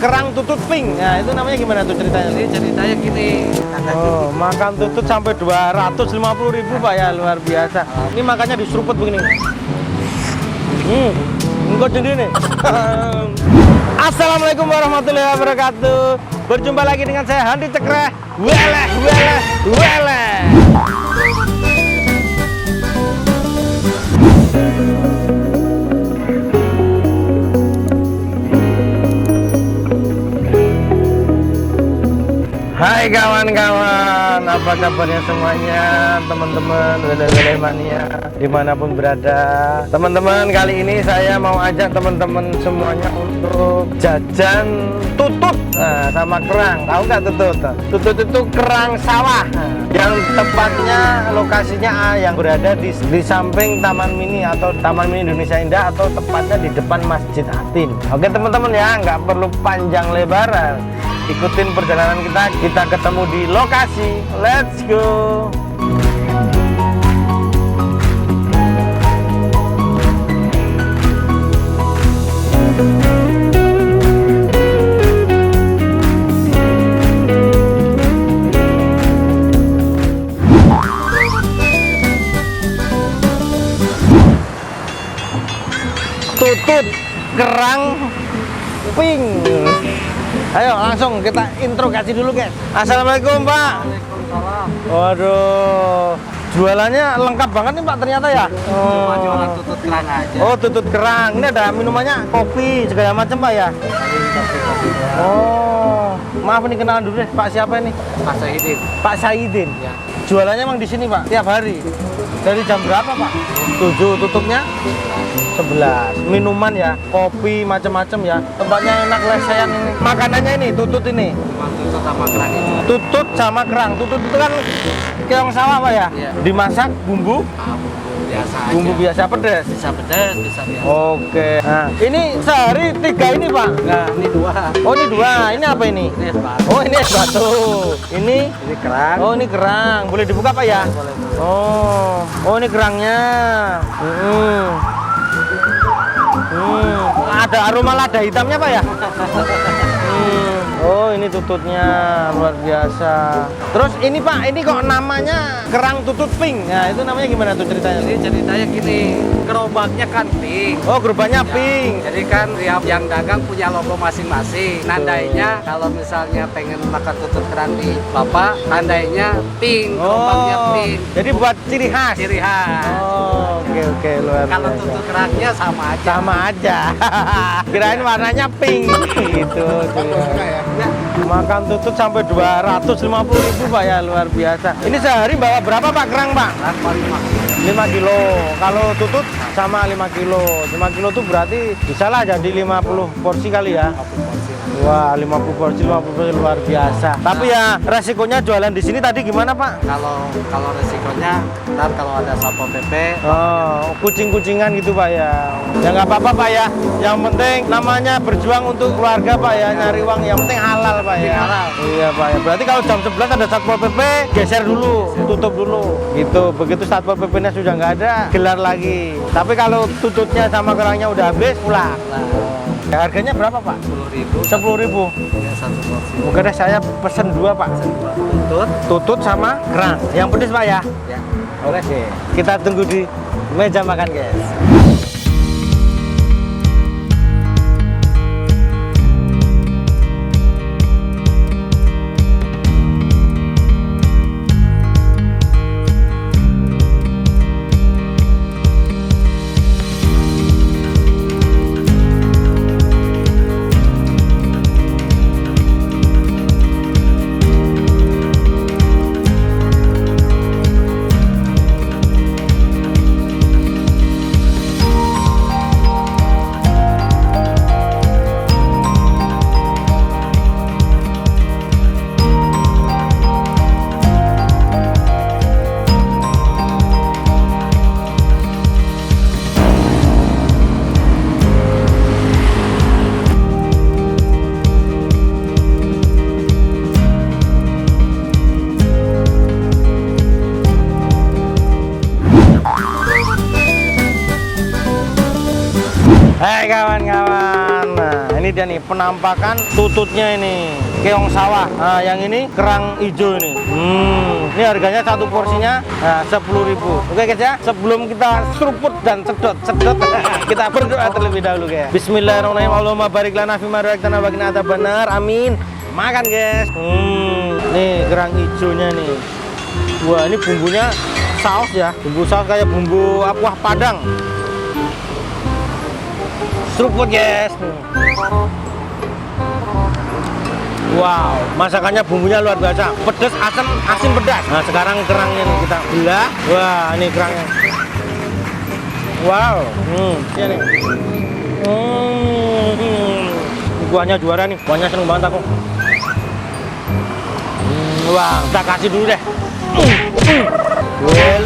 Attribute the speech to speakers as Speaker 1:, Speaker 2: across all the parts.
Speaker 1: kerang tutut pink. Nah, itu namanya gimana tuh ceritanya?
Speaker 2: Jadi ceritanya gini.
Speaker 1: Oh, makan tutut sampai 250.000 Pak ya, luar biasa. Ini makannya diseruput begini. Engkau sendiri nih. Assalamualaikum warahmatullahi wabarakatuh. Berjumpa lagi dengan saya Handi Cekreh. Weleh. Hai kawan-kawan, apa kabarnya semuanya, teman-teman wele-wele mania dimanapun berada. Teman-teman, kali ini saya mau ajak teman-teman semuanya untuk jajan tutut sama kerang. Tahu nggak tutut? Tutut itu kerang sawah, yang tepatnya lokasinya yang berada di samping Taman Mini atau Taman Mini Indonesia Indah, atau tepatnya di depan Masjid Atin. Oke teman-teman ya, nggak perlu panjang lebaran. Ikutin perjalanan kita ketemu di lokasi. Let's go. Tutut kerang pink. Ayo langsung kita interogasi dulu guys. Assalamualaikum Pak.
Speaker 2: Waalaikumsalam.
Speaker 1: Waduh, jualannya lengkap banget nih Pak ternyata ya.
Speaker 2: Cuma jualan tutut kerang aja.
Speaker 1: Oh, tutut kerang. Ini ada minumannya, kopi segala macam Pak ya.
Speaker 2: Kopi-kopinya.
Speaker 1: Oh, maaf nih, kenalan dulu deh. Pak siapa ini?
Speaker 2: Pak Saidin.
Speaker 1: Pak Saidin.
Speaker 2: Ya.
Speaker 1: Jualannya emang di sini Pak tiap hari. Dari jam berapa Pak? 7, tutupnya 11. Minuman ya, kopi macam-macam ya. Tempatnya enak, lesehan ini. Makanannya ini tutut ini.
Speaker 2: Cuma tutut sama kerang itu.
Speaker 1: Tutut sama kerang. Tutut itu kan keong sawah Pak ya?
Speaker 2: Iya.
Speaker 1: Dimasak bumbu
Speaker 2: Biasa aja.
Speaker 1: bumbu biasa pedas.
Speaker 2: Bisa pedas, bisa biasa.
Speaker 1: Oke. Nah, ini sehari 3 ini Pak.
Speaker 2: Enggak, ini 2.
Speaker 1: Oh, ini 2. Ini apa ini?
Speaker 2: Ini es batu.
Speaker 1: Oh, ini es batu. Ini
Speaker 2: Ini kerang.
Speaker 1: Oh, ini kerang. Boleh dibuka Pak ya?
Speaker 2: Boleh.
Speaker 1: Oh, ini kerangnya. Ada aroma lada hitamnya Pak ya? Oh, ini tututnya luar biasa. Terus ini Pak, ini kok namanya kerang tutut pink? Nah, itu namanya gimana tuh ceritanya?
Speaker 2: Jadi ceritanya gini, gerobaknya kan pink.
Speaker 1: Oh, gerobaknya
Speaker 2: Ya,
Speaker 1: pink.
Speaker 2: jadi kan tiap yang dagang punya logo masing-masing. Nandainya kalau misalnya pengen makan tutut kerang di Bapak, tandainya pink, gerobaknya pink.
Speaker 1: Jadi buat ciri khas.
Speaker 2: Ciri khas.
Speaker 1: Oh, oke luar
Speaker 2: Kalau
Speaker 1: biasa.
Speaker 2: tutut kerangnya sama aja.
Speaker 1: Sama aja. Kirain warnanya pink gitu.
Speaker 2: Ya,
Speaker 1: Makan tutut sampai 250.000 Pak ya, luar biasa. Ini sehari bawa berapa Pak kerang Pak?
Speaker 2: tanpa
Speaker 1: 5 kilo. Kalau tutut sama 5 kilo. 5 kilo tuh berarti bisa lah jadi 50 porsi kali ya. Wah, 50 porsi luar biasa. Tapi ya resikonya jualan di sini tadi gimana Pak?
Speaker 2: Kalau resikonya ntar kalau ada satpol pp.
Speaker 1: Oh, kucing-kucingan gitu Pak ya. Ya nggak apa-apa Pak ya. Yang penting namanya berjuang untuk keluarga Pak ya, nyari uang. Yang penting halal Pak ya.
Speaker 2: Halal.
Speaker 1: Iya Pak ya. Berarti kalau jam 11 ada satpol pp, geser dulu, tutup dulu. Gitu. Begitu satpol pp-nya sudah nggak ada, gelar lagi. Tapi kalau tututnya sama kerangnya udah habis, pulang. Ya, harganya berapa Pak?
Speaker 2: 10.000.
Speaker 1: 10.000.
Speaker 2: Ya, satu porsi.
Speaker 1: Mungkin deh saya pesen 2 Pak.
Speaker 2: Tutut.
Speaker 1: Tutut sama kerang. Yang pedes Pak ya.
Speaker 2: Ya.
Speaker 1: Oke. Kita tunggu di meja makan guys. Hai kawan-kawan, nah ini dia nih penampakan tututnya ini keong sawah. Nah, yang ini kerang hijau ini. Ini harganya satu porsinya 10.000. Oke guys ya, sebelum kita seruput dan sedot kita berdoa terlebih dahulu guys. Bismillahirrahmanirrahim. Allahumma barik lana fima razaqtana wa qina adzabannar. Amin. Makan guys. Nih kerang hijaunya nih. Wah, ini bumbunya saus ya. Bumbu saus kayak bumbu kuah Padang. Seruput guys. Wow, masakannya bumbunya luar biasa, pedas, asam, asin, pedas. Nah sekarang kerangnya nih kita belah. Wah, ini kerangnya. Wow, ini nih. Kuahnya juara nih, kuahnya seneng banget aku. Wah, kita kasih dulu deh. Boleh.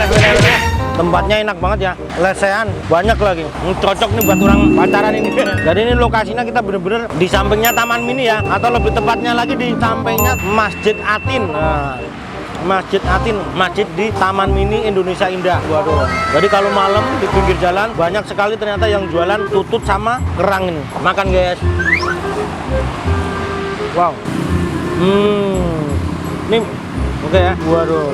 Speaker 1: Tempatnya enak banget ya, lesehan banyak lagi. Cocok nih buat orang pacaran ini. Jadi ini lokasinya kita bener-bener di sampingnya Taman Mini ya, atau lebih tepatnya lagi di sampingnya Masjid Atin. Nah, Masjid Atin, masjid di Taman Mini Indonesia Indah. Waduh. Jadi kalau malam di pinggir jalan banyak sekali ternyata yang jualan tutut sama kerang ini. Makan guys. Wow. Ini oke ya. Waduh.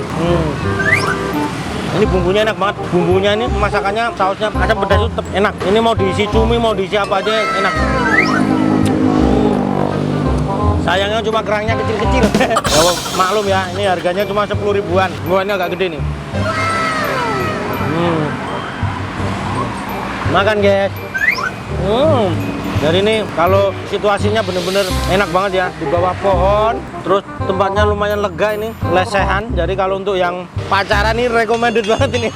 Speaker 1: Ini bumbunya enak banget. Bumbunya ini masakannya, sausnya asam pedas itu tetap enak. Ini mau diisi cumi, mau diisi apa aja enak. Sayangnya cuma kerangnya kecil-kecil. Oh, maklum ya, ini harganya cuma 10 ribuan. Wah, ini agak gede nih. Makan guys. Jadi ini kalau situasinya bener-bener enak banget ya, di bawah pohon, terus tempatnya lumayan lega ini, lesehan. Jadi kalau untuk yang pacaran ini recommended banget ini.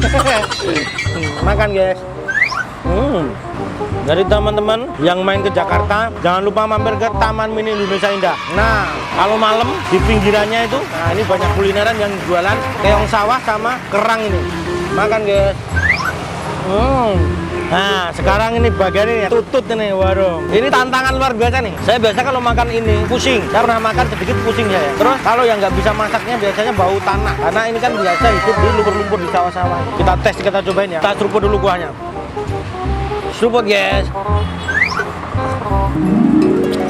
Speaker 1: Makan guys. Jadi teman-teman yang main ke Jakarta, jangan lupa mampir ke Taman Mini Indonesia Indah. Nah, kalau malam di pinggirannya itu, nah ini banyak kulineran yang jualan keong sawah sama kerang ini. Makan guys. Nah, sekarang ini bagian ini tutut ini, waduh. Ini tantangan luar biasa nih. Saya biasa kalau makan ini pusing, saya pernah makan sedikit pusing saya. Terus kalau yang nggak bisa masaknya biasanya bau tanah, karena ini kan biasa hidup di lumpur-lumpur di sawah-sawah. Kita tes, kita cobain ya. Kita seruput dulu kuahnya. Seruput guys.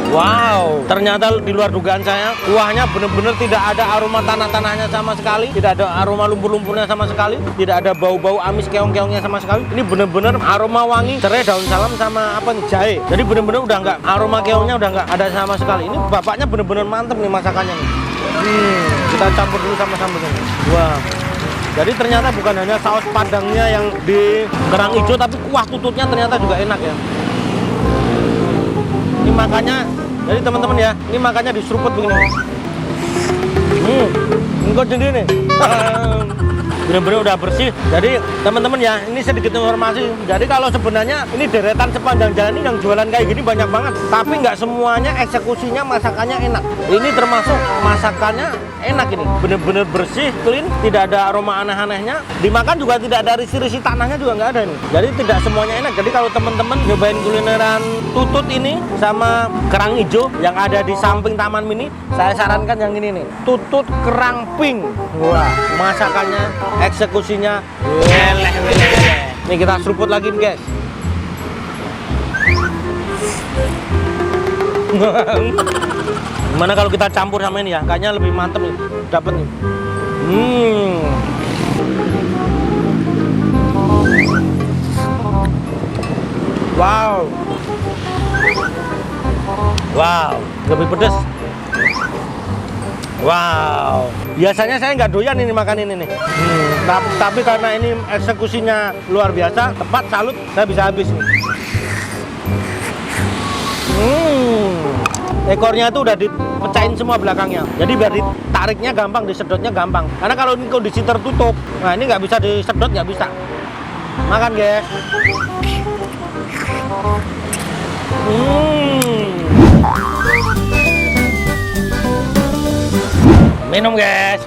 Speaker 1: Wow, ternyata di luar dugaan saya, kuahnya benar-benar tidak ada aroma tanah-tanahnya sama sekali, tidak ada aroma lumpur-lumpurnya sama sekali, tidak ada bau-bau amis keong-keongnya sama sekali. Ini benar-benar aroma wangi, serai, daun salam sama apa nih, jahe. Jadi benar-benar udah nggak, aroma keongnya udah nggak ada sama sekali. Ini bapaknya benar-benar mantep nih masakannya nih. Kita campur dulu sama sambelnya. Wah. Jadi ternyata bukan hanya saus padangnya yang di kerang hijau, tapi kuah tututnya ternyata juga enak ya. Ini makanya, jadi teman-teman ya, ini makanya diseruput begini. Engkau sendiri nih. Benar-benar udah bersih. Jadi teman-teman ya, ini sedikit informasi. Jadi kalau sebenarnya ini deretan sepanjang jalan ini yang jualan kayak gini banyak banget. Tapi nggak semuanya eksekusinya masakannya enak. Ini termasuk masakannya enak ini. Benar-benar bersih, clean, tidak ada aroma aneh-anehnya. Dimakan juga tidak ada risi-risi tanahnya juga nggak ada nih. Jadi tidak semuanya enak. Jadi kalau teman-teman nyobain kulineran tutut ini sama kerang hijau yang ada di samping Taman Mini, saya sarankan yang ini nih. Tutut kerang pink. Wah, masakannya, eksekusinya weleh. Nih kita seruput lagi nih guys. Gimana kalau kita campur sama ini ya? Kayaknya lebih mantep nih, dapet nih. Wow, lebih pedes. Wow, biasanya saya nggak doyan ini makan ini nih. Tapi karena ini eksekusinya luar biasa, tepat, salut, saya bisa habis nih. Ekornya itu udah dipecahin semua belakangnya. Jadi biar ditariknya gampang, disedotnya gampang. Karena kalau ini kondisi tertutup, nah ini nggak bisa disedot, nggak bisa. Makan guys. Minum guys.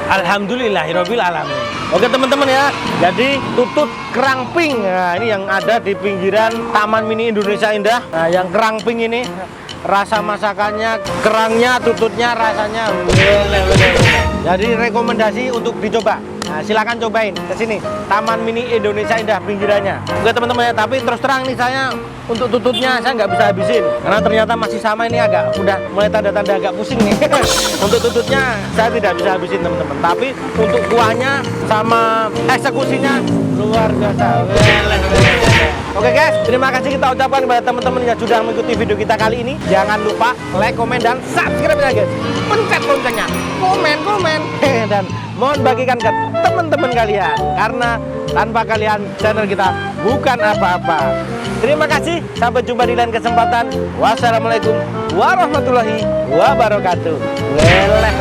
Speaker 1: Alhamdulillahirabbil alamin. Oke teman-teman ya. Jadi tutut kerang pink. Nah, ini yang ada di pinggiran Taman Mini Indonesia Indah. Nah, yang kerang pink ini rasa masakannya, kerangnya, tututnya rasanya weleh. Jadi rekomendasi untuk dicoba. Nah, silakan cobain ke sini. Taman Mini Indonesia Indah pinggirannya. Oke teman-teman ya, tapi terus terang nih saya untuk tututnya saya nggak bisa habisin karena ternyata masih sama, ini agak udah mulai tanda-tanda agak pusing nih. Untuk tututnya saya tidak bisa habisin teman-teman. Tapi untuk kuahnya sama eksekusinya luar biasa. Oke guys, terima kasih kita ucapkan kepada teman-teman yang sudah mengikuti video kita kali ini. Jangan lupa like, komen, dan subscribe ya guys. Pencet loncengnya, komen, dan mohon bagikan ke teman-teman kalian karena tanpa kalian channel kita bukan apa-apa. Terima kasih, sampai jumpa di lain kesempatan. Wassalamualaikum warahmatullahi wabarakatuh. Weleh.